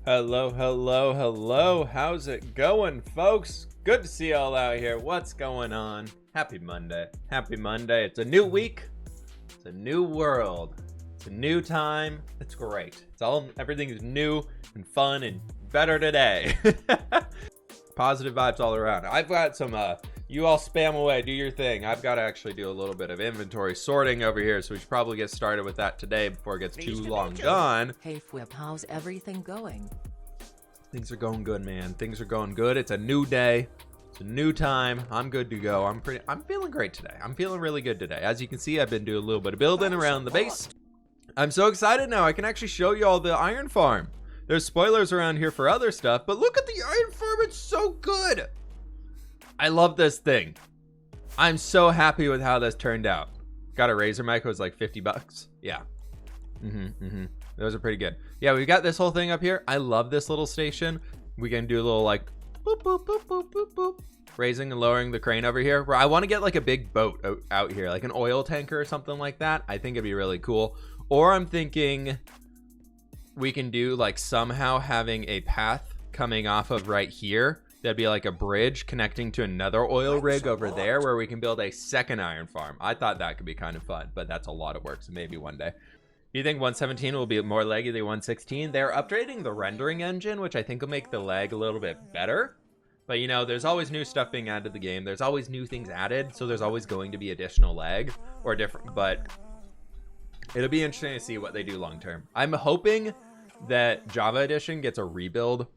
Hello, hello, hello. How's it going, folks? Good to see y'all out here. What's going on? Happy Monday. Happy Monday. It's a new week. It's a new world. It's a new time. It's great. Everything is new and fun and better today. Positive vibes all around. I've got some, you all spam away, do your thing. I've got to actually do a little bit of inventory sorting over here, so we should probably get started with that today before it gets too long gone. Hey fWhip, how's everything going? Things are going good, man. Things are going good. It's a new day. It's a new time. I'm good to go. I'm feeling great today. I'm feeling really good today. As you can see, I've been doing a little bit of building around the base. I'm so excited now. I can actually show you all the iron farm. There's spoilers around here for other stuff, but look at the iron farm. It's so good. I love this thing. I'm so happy with how this turned out. Got a Razer mic. It was like 50 bucks. Yeah. Those are pretty good. Yeah, we got this whole thing up here. I love this little station. We can do a little like boop, boop, boop, boop, boop, boop. Raising and lowering the crane over here. Where I want to get like a big boat out here, like an oil tanker or something like that. I think it'd be really cool. Or I'm thinking we can do like somehow having a path coming off of right here. That'd be like a bridge connecting to another oil rig over there where we can build a second iron farm. I thought that could be kind of fun, but that's a lot of work, so maybe one day. Do you think 117 will be more laggy than 116? They're upgrading the rendering engine, which I think will make the lag a little bit better. But you know, there's always new stuff being added to the game. There's always new things added, so there's always going to be additional lag or different, but it'll be interesting to see what they do long term. I'm hoping that Java Edition gets a rebuild,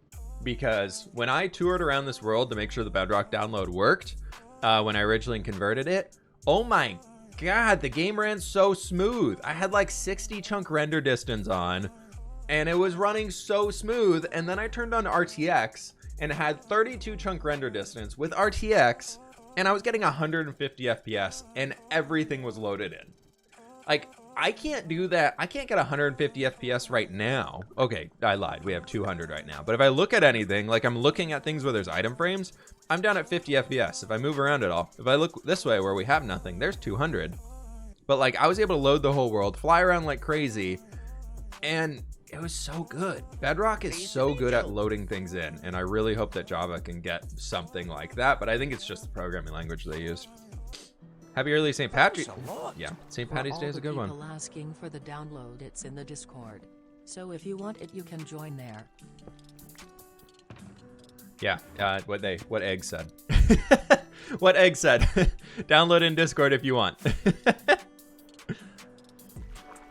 because when I toured around this world to make sure the Bedrock download worked, when I originally converted it, oh my god, the game ran so smooth. I had like 60 chunk render distance on, and it was running so smooth. And then I turned on RTX and had 32 chunk render distance with RTX, and I was getting 150 FPS, and everything was loaded in. Like, I can't do that. I can't get 150 FPS right now. Okay, I lied. We have 200 right now. But if I look at anything, like I'm looking at things where there's item frames, I'm down at 50 FPS. If I move around at all, if I look this way where we have nothing, there's 200. But like, I was able to load the whole world, fly around like crazy, and it was so good. Bedrock is so good at loading things in, and I really hope that Java can get something like that, but I think it's just the programming language they use. Happy early St. Patrick's. Yeah, St. Patty's Day is a good one. People asking for the download, it's in the Discord. So if you want it, you can join there. Yeah, what Egg said. What Egg said. Download in Discord if you want.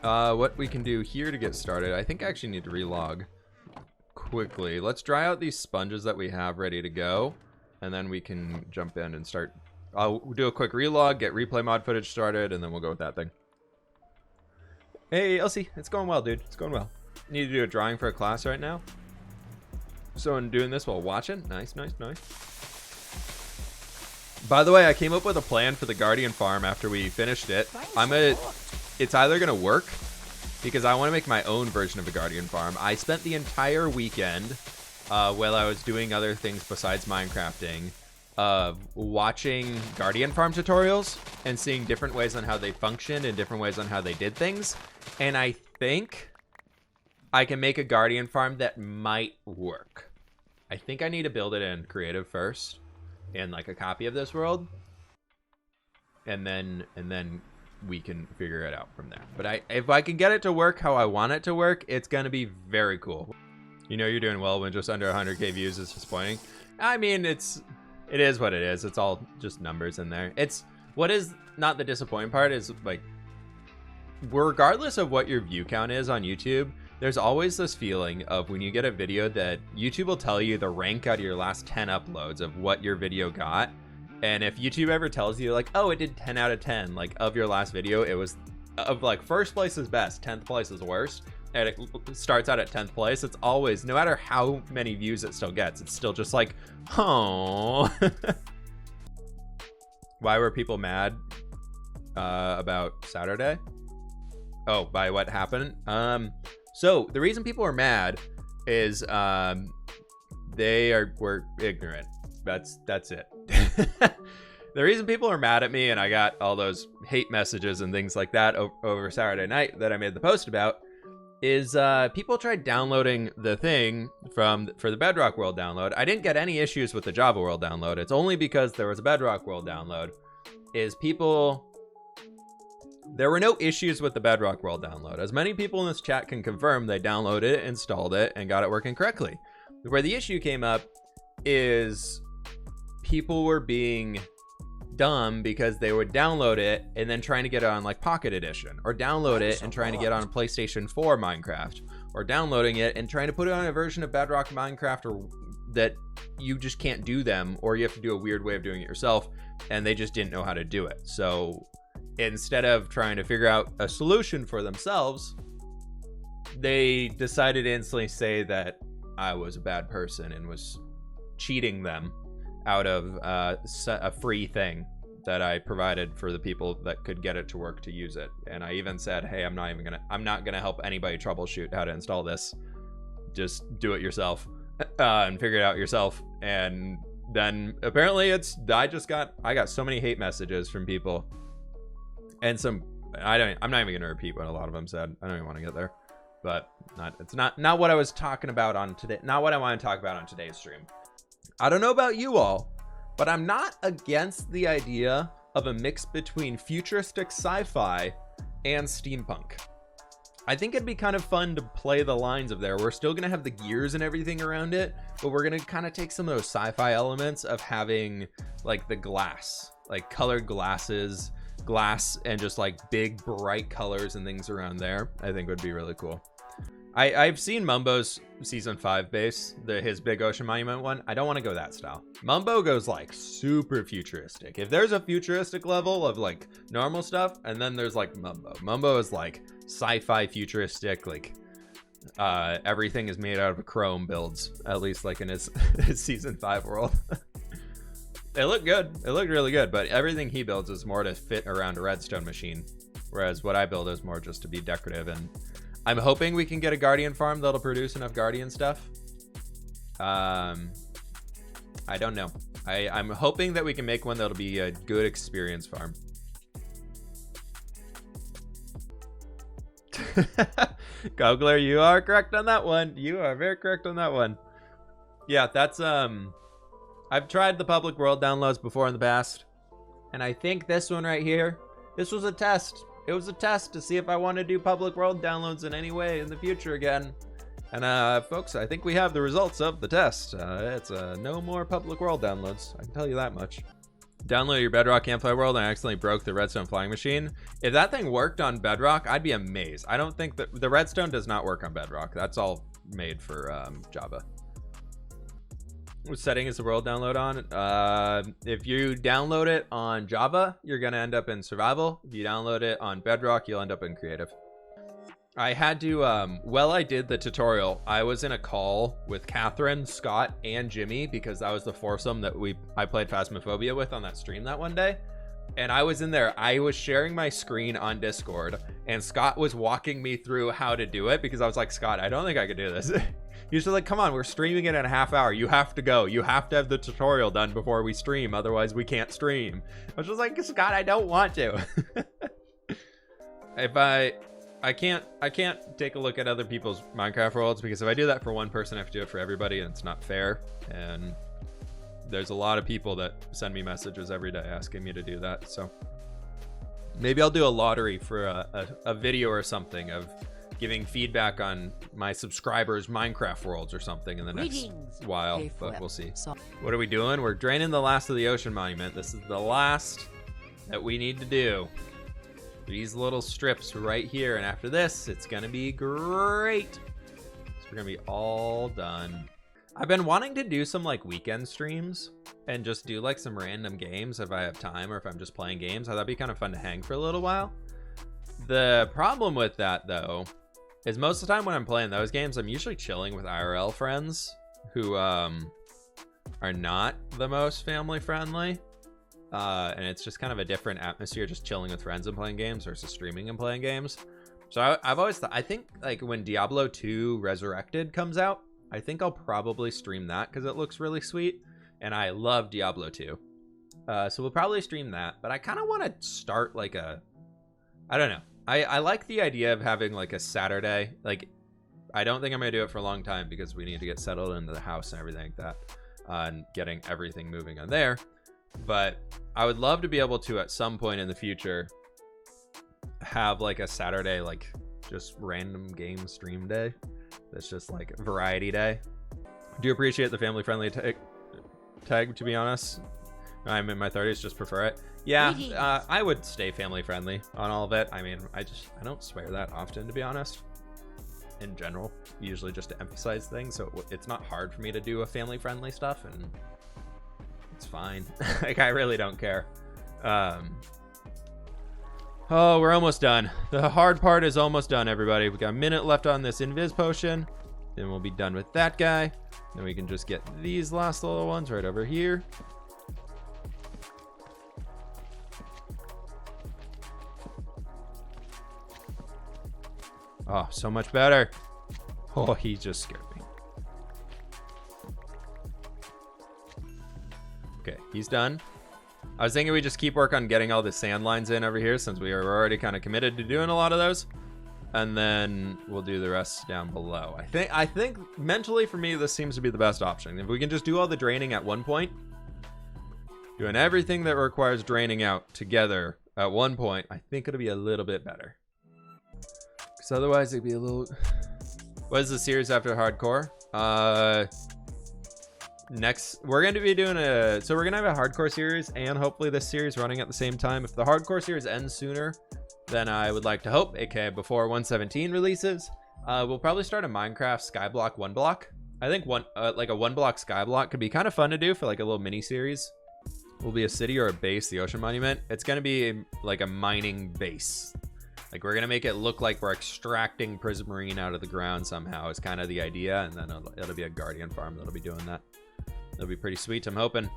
What we can do here to get started, I think I actually need to relog quickly. Let's dry out these sponges that we have ready to go, and then we can jump in and start. I'll do a quick relog, get replay mod footage started, and then we'll go with that thing. Hey, Elsie, it's going well, dude. It's going well. Need to do a drawing for a class right now. So I'm doing this while watching. Nice, nice, nice. By the way, I came up with a plan for the Guardian farm after we finished it. It's either gonna work, because I want to make my own version of a Guardian farm. I spent the entire weekend while I was doing other things besides Minecrafting, watching Guardian farm tutorials and seeing different ways on how they functioned and different ways on how they did things. And I think I can make a Guardian farm that might work. I think I need to build it in creative first, in like a copy of this world, and then we can figure it out from there. But if I can get it to work how I want it to work, it's gonna be very cool. You know you're doing well when just under 100k views is disappointing. I mean, it is what it is. It's all just numbers in there. It's what is not the disappointing part is, like, regardless of what your view count is on YouTube, there's always this feeling of when you get a video that YouTube will tell you the rank out of your last 10 uploads of what your video got. And if YouTube ever tells you like, oh, it did 10 out of 10, like of your last video, it was of like first place is best, 10th place is worst, and it starts out at 10th place, it's always, no matter how many views it still gets, it's still just like, oh. Why were people mad about Saturday? Oh, by what happened? So the reason people were mad is were ignorant. That's it. The reason people are mad at me, and I got all those hate messages and things like that over Saturday night that I made the post about, is people tried downloading the thing for the Bedrock World download. I didn't get any issues with the Java World download. It's only because there was a Bedrock World download. There were no issues with the Bedrock World download. As many people in this chat can confirm, they downloaded it, installed it, and got it working correctly. Where the issue came up is people were being dumb because they would download it and then trying to get it on like Pocket Edition, or download it and trying to get on a PlayStation 4 Minecraft, or downloading it and trying to put it on a version of Bedrock Minecraft or that you just can't do them, or you have to do a weird way of doing it yourself, and they just didn't know how to do it. So instead of trying to figure out a solution for themselves, they decided to instantly say that I was a bad person and was cheating them out of a free thing that I provided for the people that could get it to work to use it. And I even said, hey, I'm not gonna help anybody troubleshoot how to install this. Just do it yourself and figure it out yourself. And then apparently I got so many hate messages from people, and I'm not even gonna repeat what a lot of them said. I don't even want to get there, but it's not what I was talking about on today. Not what I want to talk about on today's stream. I don't know about you all, but I'm not against the idea of a mix between futuristic sci-fi and steampunk. I think it'd be kind of fun to play the lines of there. We're still gonna have the gears and everything around it, but we're gonna kind of take some of those sci-fi elements of having like the glass, like colored glass and just like big bright colors and things around there. I think would be really cool. I've seen Mumbo's season 5 base, his big ocean monument one. I don't want to go that style. Mumbo goes like super futuristic. If there's a futuristic level of like normal stuff, and then there's like Mumbo is like sci-fi futuristic, like everything is made out of chrome builds, at least like in his season 5 world. It looked good. It looked really good, but everything he builds is more to fit around a redstone machine, whereas what I build is more just to be decorative. And I'm hoping we can get a Guardian farm that'll produce enough Guardian stuff. I don't know. I'm hoping that we can make one that'll be a good experience farm. Gogler, you are correct on that one. You are very correct on that one. Yeah, that's I've tried the public world downloads before in the past, and I think this one right here, this was a test. It was a test to see if I want to do public world downloads in any way in the future again. And folks, I think we have the results of the test. It's no more public world downloads. I can tell you that much. Download your Bedrock Campfire World and I accidentally broke the redstone flying machine. If that thing worked on Bedrock, I'd be amazed. I don't think that the redstone does not work on Bedrock. That's all made for Java. What setting is the world download on? If you download it on Java, you're gonna end up in survival. If you download it on Bedrock, you'll end up in creative. I had to while I did the tutorial, I was in a call with Catherine, Scott, and Jimmy, because that was the foursome that I played Phasmophobia with on that stream that one day. And I was in there, I was sharing my screen on Discord, and Scott was walking me through how to do it, because I was like, Scott, I don't think I could do this. He's just like, come on, we're streaming it in a half hour. You have to go. You have to have the tutorial done before we stream. Otherwise, we can't stream. I was just like, Scott, I don't want to. If I can't take a look at other people's Minecraft worlds, because if I do that for one person, I have to do it for everybody, and it's not fair. And there's a lot of people that send me messages every day asking me to do that. So maybe I'll do a lottery for a video or something of giving feedback on my subscribers' Minecraft worlds or something in the next while, but we'll see. What are we doing? We're draining the last of the ocean monument. This is the last that we need to do. These little strips right here, and after this, it's gonna be great. So we're gonna be all done. I've been wanting to do some like weekend streams and just do like some random games if I have time, or if I'm just playing games. That'd be kind of fun to hang for a little while. The problem with that though is most of the time when I'm playing those games, I'm usually chilling with IRL friends who are not the most family friendly. And it's just kind of a different atmosphere just chilling with friends and playing games versus streaming and playing games. So I've always thought, I think like when Diablo 2 Resurrected comes out, I think I'll probably stream that because it looks really sweet. And I love Diablo 2. So we'll probably stream that. But I kind of want to start like I don't know. I like the idea of having like a Saturday. Like, I don't think I'm gonna do it for a long time because we need to get settled into the house and everything like that, and getting everything moving on there. But I would love to be able to at some point in the future have like a Saturday, like just random game stream day. That's just like variety day. Do appreciate the family friendly tag, to be honest. I'm in my 30s, just prefer it. Yeah, I would stay family friendly on all of it. I mean, I don't swear that often, to be honest. In general, usually just to emphasize things, so it's not hard for me to do a family friendly stuff, and it's fine. Like, I really don't care. Oh, we're almost done. The hard part is almost done, everybody. We got a minute left on this invis potion, then we'll be done with that guy. Then we can just get these last little ones right over here. Oh, so much better. Oh, he just scared me. Okay, he's done. I was thinking we just keep work on getting all the sand lines in over here, since we are already kind of committed to doing a lot of those. And then we'll do the rest down below. I think mentally for me, this seems to be the best option. If we can just do all the draining at one point, doing everything that requires draining out together at one point, I think it'll be a little bit better. Because otherwise it'd be a little... What is the series after hardcore? Next, we're going to be doing so we're going to have a hardcore series and hopefully this series running at the same time. If the hardcore series ends sooner than I would like to hope, aka before 117 releases, we'll probably start a Minecraft Skyblock 1-block. I think like a 1-block Skyblock could be kind of fun to do for like a little mini series. Will be a city or a base, the ocean monument. It's going to be like a mining base. Like, we're going to make it look like we're extracting prismarine out of the ground somehow is kind of the idea. And then it'll be a guardian farm that'll be doing that. It'll be pretty sweet, I'm hoping.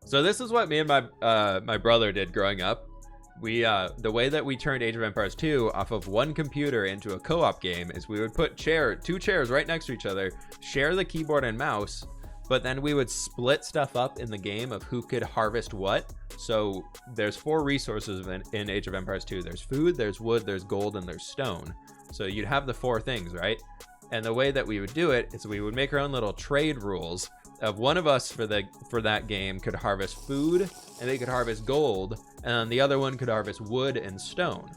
So this is what me and my brother did growing up. We the way that we turned Age of Empires 2 off of one computer into a co-op game is we would put two chairs right next to each other, share the keyboard and mouse, but then we would split stuff up in the game of who could harvest what. So there's 4 resources in Age of Empires 2. There's food, there's wood, there's gold, and there's stone. So you'd have the 4 things, right? And the way that we would do it is we would make our own little trade rules of one of us for that game could harvest food and they could harvest gold, and the other one could harvest wood and stone.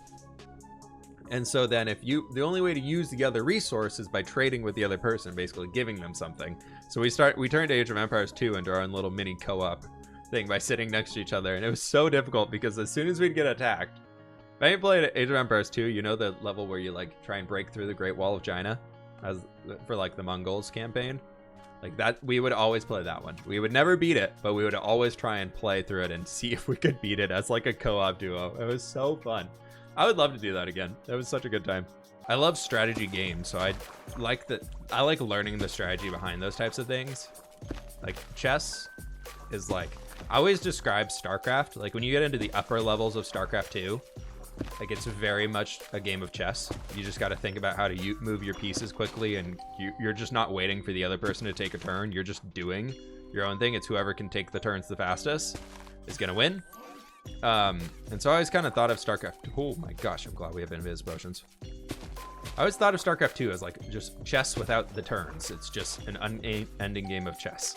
And so then the only way to use the other resource is by trading with the other person, basically giving them something. So we turned Age of Empires 2 into our own little mini co-op thing by sitting next to each other, and it was so difficult because as soon as we'd get attacked, if I played Age of Empires 2, you know the level where you like try and break through the Great Wall of China for like the Mongols campaign? Like that, we would always play that one. We would never beat it, but we would always try and play through it and see if we could beat it as like a co-op duo. It was so fun. I would love to do that again. That was such a good time. I love strategy games, so I like learning the strategy behind those types of things. Like chess is like, I always describe StarCraft, like when you get into the upper levels of StarCraft 2, like it's very much a game of chess. You just got to think about how to move your pieces quickly, and you're just not waiting for the other person to take a turn. You're just doing your own thing. It's whoever can take the turns the fastest is gonna win. And so I always kind of thought of StarCraft. Oh my gosh, I'm glad we have invis potions. I always thought of StarCraft 2 as like just chess without the turns. It's just an unending game of chess.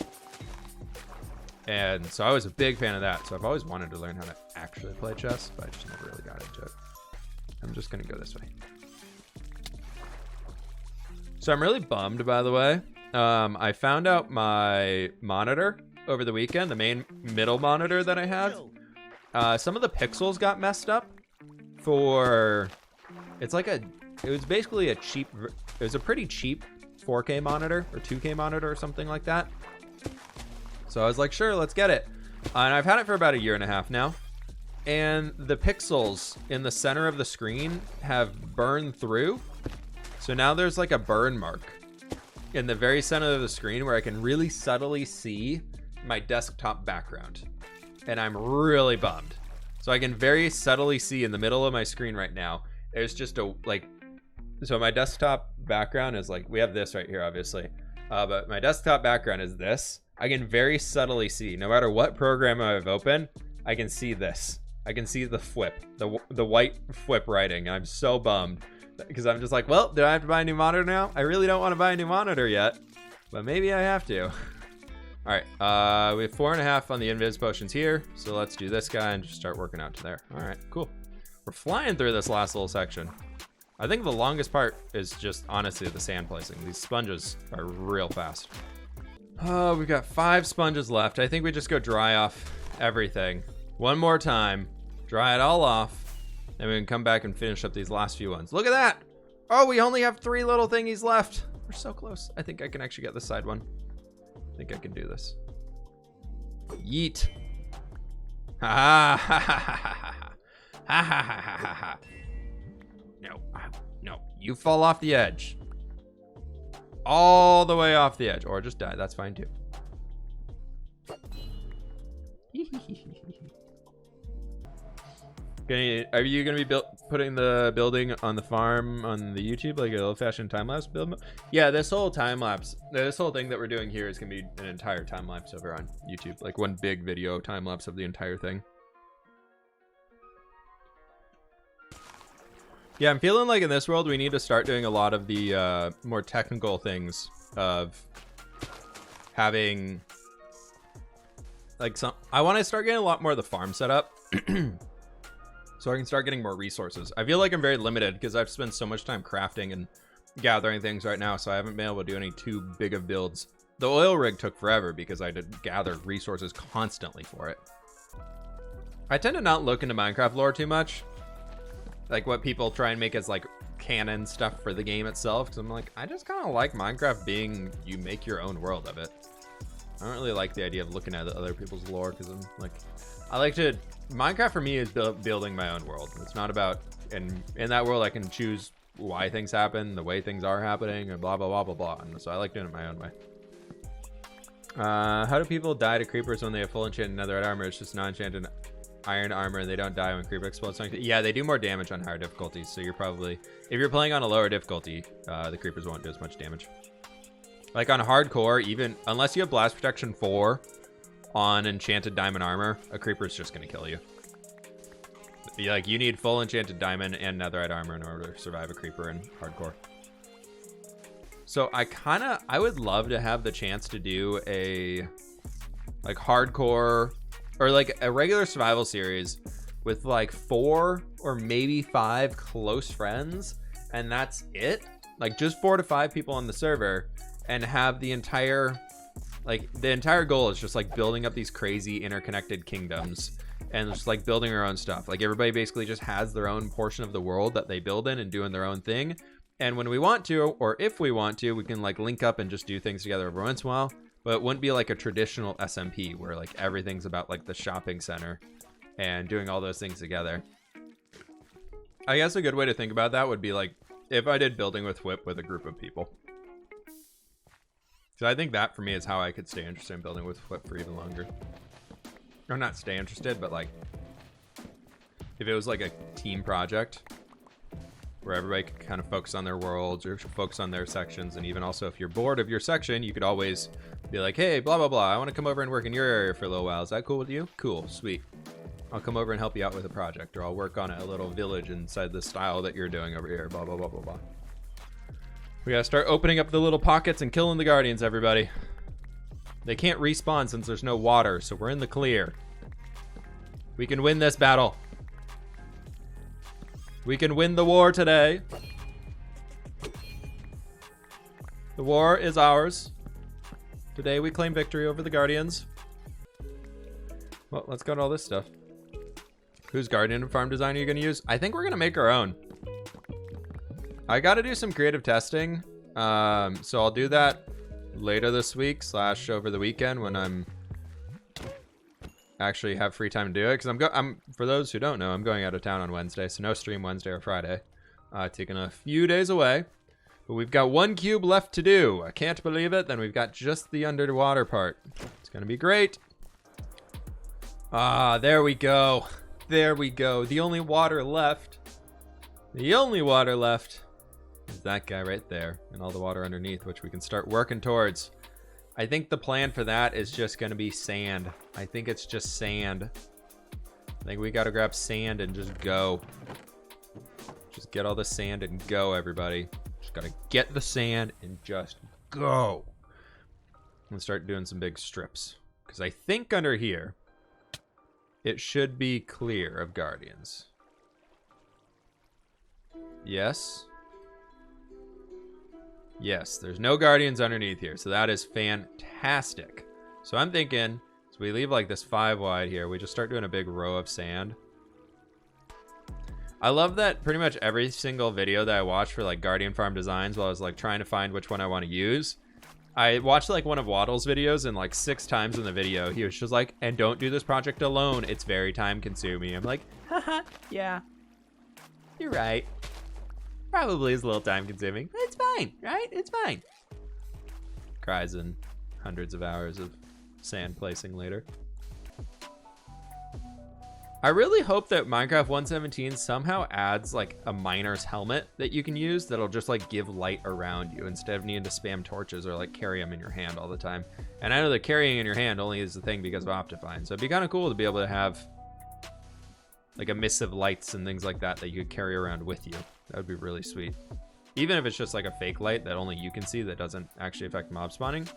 And so I was a big fan of that. So I've always wanted to learn how to actually play chess, but I just never really got into it. I'm just going to go this way. So I'm really bummed, by the way. I found out my monitor over the weekend, the main middle monitor that I have. Some of the pixels got messed up for... It was basically it was a pretty cheap 4K monitor or 2K monitor or something like that. So I was like, sure, let's get it. And I've had it for about 1.5 years now. And the pixels in the center of the screen have burned through. So now there's like a burn mark in the very center of the screen where I can really subtly see my desktop background. And I'm really bummed. So I can very subtly see in the middle of my screen right now, there's just so my desktop background is like, we have this right here, obviously. But my desktop background is this. I can very subtly see, no matter what program I've opened, I can see this. I can see the fWhip, the white fWhip writing. And I'm so bummed because I'm just like, well, do I have to buy a new monitor now? I really don't want to buy a new monitor yet, but maybe I have to. All right, we have 4.5 on the invis potions here. So let's do this guy and just start working out to there. All right, cool. We're flying through this last little section. I think the longest part is just honestly the sand placing. These sponges are real fast. Oh, we've got 5 sponges left. I think we just go dry off everything one more time, dry it all off, and we can come back and finish up these last few ones. Look at that. Oh, we only have 3 little thingies left. We're so close. I think I can actually get this side one. I think I can do this. Yeet. Ha ha ha ha ha ha ha ha ha ha. No, you fall off the edge. All the way off the edge, or just die. That's fine too. Are you gonna be putting the building on the farm on the YouTube, like an old-fashioned time-lapse build? Yeah, this whole time-lapse, this whole thing that we're doing here is gonna be an entire time-lapse over on YouTube, like one big video time-lapse of the entire thing. Yeah, I'm feeling like in this world we need to start doing a lot of the more technical things of having like I want to start getting a lot more of the farm set up so I can start getting more resources. I feel like I'm very limited because I've spent so much time crafting and gathering things right now, so I haven't been able to do any too big of builds. The oil rig took forever because I did gather resources constantly for it. I tend to not look into Minecraft lore too much. Like what people try and make as like canon stuff for the game itself, because I'm like, I just kind of like Minecraft being, you make your own world of it. I don't really like the idea of looking at other people's lore, because I'm like, I like to, Minecraft for me is building my own world. It's not about, and in that world I can choose why things happen, the way things are happening, and blah blah blah blah blah. And so I like doing it my own way. How do people die to creepers when they have full enchanted netherite armor? It's just non-enchanted iron armor and they don't die when creeper explodes. Yeah, they do more damage on higher difficulties, so you're probably, if you're playing on a lower difficulty, the creepers won't do as much damage. Like on hardcore, even unless you have blast protection 4 on enchanted diamond armor, a creeper is just gonna kill you. Like you need full enchanted diamond and netherite armor in order to survive a creeper in hardcore. So I would love to have the chance to do a like hardcore or like a regular survival series with like 4 or maybe 5 close friends, and that's it. Like just 4 to 5 people on the server, and have the entire goal is just like building up these crazy interconnected kingdoms and just like building our own stuff. Like everybody basically just has their own portion of the world that they build in and doing their own thing. And when we want to, or if we want to, we can like link up and just do things together every once in a while. But it wouldn't be like a traditional SMP where like everything's about like the shopping center and doing all those things together. I guess a good way to think about that would be like if I did building with fWhip with a group of people. So I think that for me is how I could stay interested in building with fWhip for even longer. Or not stay interested, but like if it was like a team project where everybody could kind of focus on their worlds or focus on their sections. And even also if you're bored of your section, you could always be like, hey, blah, blah, blah. I want to come over and work in your area for a little while. Is that cool with you? Cool, sweet. I'll come over and help you out with a project, or I'll work on a little village inside the style that you're doing over here, blah, blah, blah, blah, blah. We gotta start opening up the little pockets and killing the guardians, everybody. They can't respawn since there's no water, so we're in the clear. We can win this battle. We can win the war today. The war is ours. Today we claim victory over the guardians. Well, let's go to all this stuff. Whose guardian and farm design are you gonna use? I think we're gonna make our own. I gotta do some creative testing. So I'll do that later this week / over the weekend when I'm actually have free time to do it. Because I'm for those who don't know, I'm going out of town on Wednesday, so no stream Wednesday or Friday. Taking a few days away. But we've got 1 cube left to do. I can't believe it. Then we've got just the underwater part. It's gonna be great. Ah, there we go. There we go. The only water left. The only water left is that guy right there. And all the water underneath, which we can start working towards. I think the plan for that is just gonna be sand. I think it's just sand. think we gotta grab sand and just go. Just get all the sand and go, everybody. Just gotta get the sand and just go. And start doing some big strips. Because I think under here, it should be clear of guardians. Yes. Yes, there's no guardians underneath here. So that is fantastic. So I'm thinking, so we leave like this 5 wide here. We just start doing a big row of sand. I love that pretty much every single video that I watch for like Guardian Farm designs while I was like trying to find which one I want to use. I watched like one of Waddle's videos, and like 6 times in the video, he was just like, and don't do this project alone. It's very time consuming. I'm like, haha, yeah, you're right. Probably is a little time consuming. It's fine, right? It's fine. Cries in hundreds of hours of sand placing later. I really hope that Minecraft 1.17 somehow adds like a miner's helmet that you can use that'll just like give light around you instead of needing to spam torches or like carry them in your hand all the time. And I know that carrying in your hand only is the thing because of Optifine. So it'd be kind of cool to be able to have like emissive lights and things like that that you could carry around with you. That would be really sweet. Even if it's just like a fake light that only you can see that doesn't actually affect mob spawning,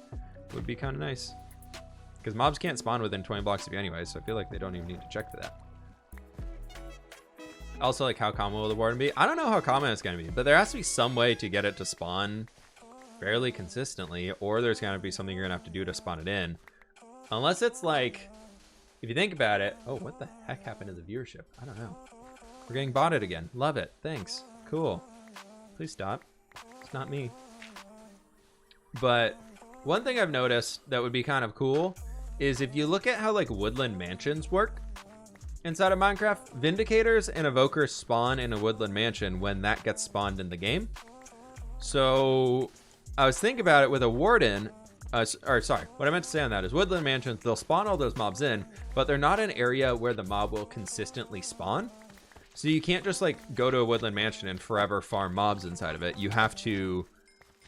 would be kind of nice. Because mobs can't spawn within 20 blocks of you anyway, so I feel like they don't even need to check for that. Also, like, how common will the warden be? I don't know how common it's going to be, but there has to be some way to get it to spawn fairly consistently, or there's going to be something you're going to have to do to spawn it in. Unless it's like, if you think about it, oh, what the heck happened to the viewership? I don't know. We're getting botted again. Love it. Thanks. Cool. Please stop. It's not me. But one thing I've noticed that would be kind of cool is if you look at how like woodland mansions work, inside of Minecraft, Vindicators and Evokers spawn in a woodland mansion when that gets spawned in the game. So I was thinking about it with a warden, or sorry, what I meant to say on that is woodland mansions, they'll spawn all those mobs in, but they're not an area where the mob will consistently spawn. So you can't just like go to a woodland mansion and forever farm mobs inside of it. You have to,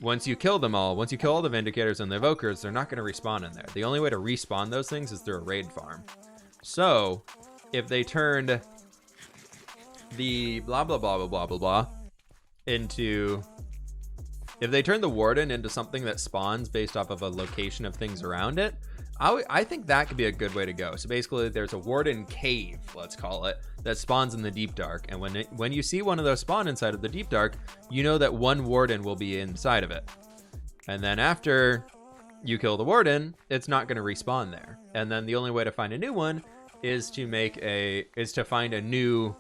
once you kill them all, once you kill all the Vindicators and the Evokers, they're not going to respawn in there. The only way to respawn those things is through a raid farm. So if they turned the blah, blah, blah, blah, blah, blah, blah into, if they turned the warden into something that spawns based off of a location of things around it, I think that could be a good way to go. So basically there's a warden cave, let's call it, that spawns in the deep dark. And when you see one of those spawn inside of the deep dark, you know that one warden will be inside of it. And then after you kill the warden, it's not going to respawn there. And then the only way to find a new one is to find a new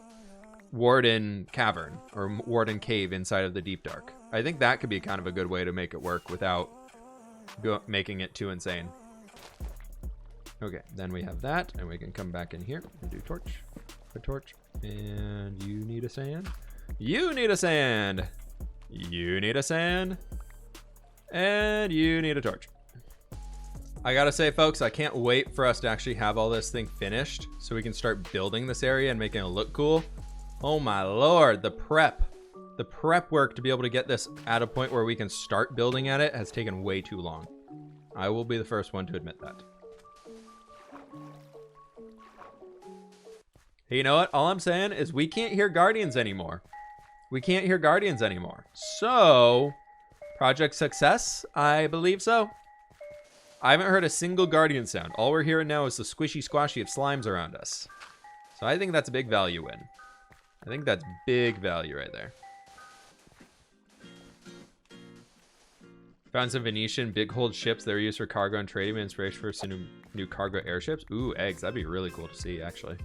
warden cavern or warden cave inside of the deep dark. I think that could be kind of a good way to make it work without making it too insane. Okay, then we have that, and we can come back in here and do torch, a torch, and you need a sand. You need a sand. You need a sand. And you need a torch. I gotta say, folks, I can't wait for us to actually have all this thing finished so we can start building this area and making it look cool. Oh my lord, the prep work to be able to get this at a point where we can start building at it has taken way too long. I will be the first one to admit that. Hey, you know what? All I'm saying is we can't hear Guardians anymore. We can't hear Guardians anymore. So, project success? I believe so. I haven't heard a single Guardian sound. All we're hearing now is the squishy squashy of slimes around us. So I think that's a big value win. I think that's big value right there. Found some Venetian big-hold ships that are used for cargo and trading with inspiration for some new cargo airships. Ooh, eggs. That'd be really cool to see, actually.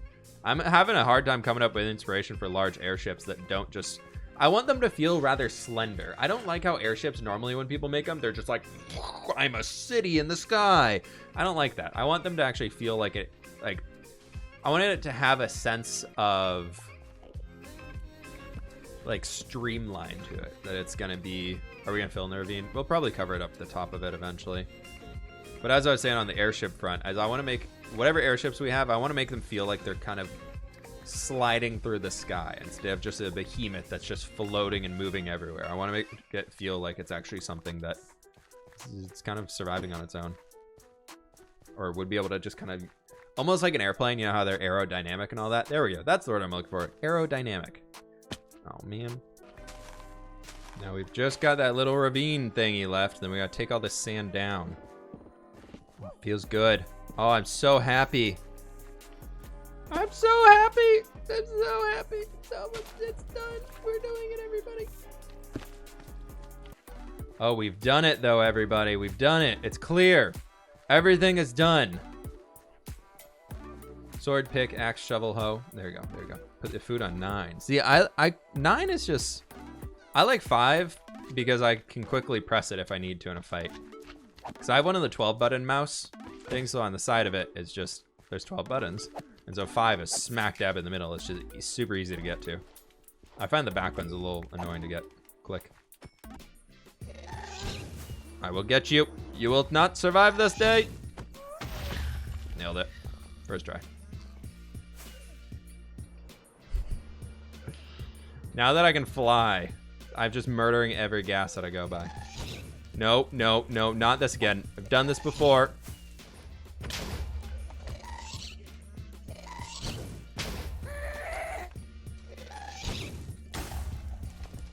I'm having a hard time coming up with inspiration for large airships that don't just... I want them to feel rather slender. I don't like how airships normally, when people make them, they're just like, I'm a city in the sky. I don't like that. I want them to actually feel like it, like, I wanted it to have a sense of, like, streamline to it. That it's going to be, are we going to fill in the ravine? We'll probably cover it up the top of it eventually. But as I was saying on the airship front, as I want to make, whatever airships we have, I want to make them feel like they're kind of sliding through the sky instead of just a behemoth that's just floating and moving everywhere. I want to make it feel like it's actually something that it's kind of surviving on its own, or would be able to just kind of Almost like an airplane, you know how they're aerodynamic and all that? There we go. That's the word I'm looking for. Aerodynamic. Oh, man. Now we've just got that little ravine thingy left. Then we gotta take all this sand down. Oh, feels good. Oh, I'm so happy. I'm so happy. I'm so happy. It's done. We're doing it, everybody. Oh, we've done it, though, everybody. We've done it. It's clear. Everything is done. Sword, pick, axe, shovel, hoe. There you go. There you go. Put the food on 9. See, 9 is just... I like 5 because I can quickly press it if I need to in a fight. Because I have one of the 12-button mouse things, so on the side of it, it's just... There's 12 buttons. And so 5 is smack dab in the middle. It's just super easy to get to. I find the back one's a little annoying to get. Click. I will get you. You will not survive this day. Nailed it. First try. Now that I can fly, I'm just murdering every gas that I go by. No, no, no, not this again. I've done this before.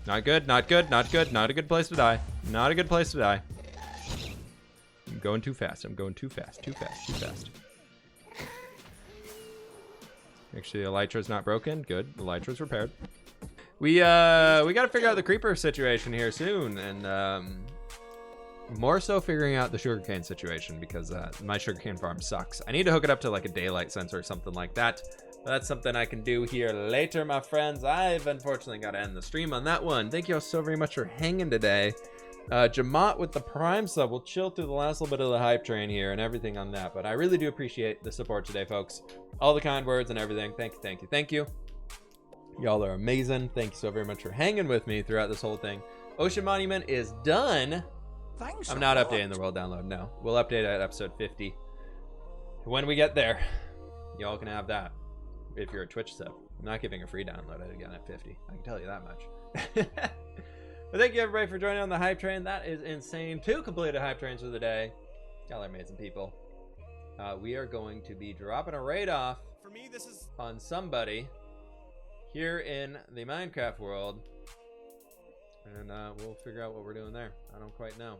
Not good, not good, not good. Not a good place to die. Not a good place to die. I'm going too fast. I'm going too fast, too fast, too fast. Make sure the elytra's not broken. Good, the elytra's repaired. We gotta figure out the creeper situation here soon, and more so figuring out the sugarcane situation because my sugarcane farm sucks. I need to hook it up to like a daylight sensor or something like that. But that's something I can do here later, my friends. I've unfortunately got to end the stream on that one. Thank you all so very much for hanging today. Jamat with the Prime sub. We'll chill through the last little bit of the hype train here and everything on that. But I really do appreciate the support today, folks. All the kind words and everything. Thank you, thank you, thank you. Y'all are amazing. Thank you so very much for hanging with me throughout this whole thing. Ocean Monument is done. Thanks. I'm not updating the world download, no. We'll update it at episode 50. When we get there, y'all can have that. If you're a Twitch sub. I'm not giving a free download again at 50. I can tell you that much. But thank you everybody for joining on the hype train. That is insane. 2 completed hype trains for the day. Y'all are amazing people. We are going to be dropping a raid off For me, this is on somebody here in the Minecraft world. And we'll figure out what we're doing there. I don't quite know.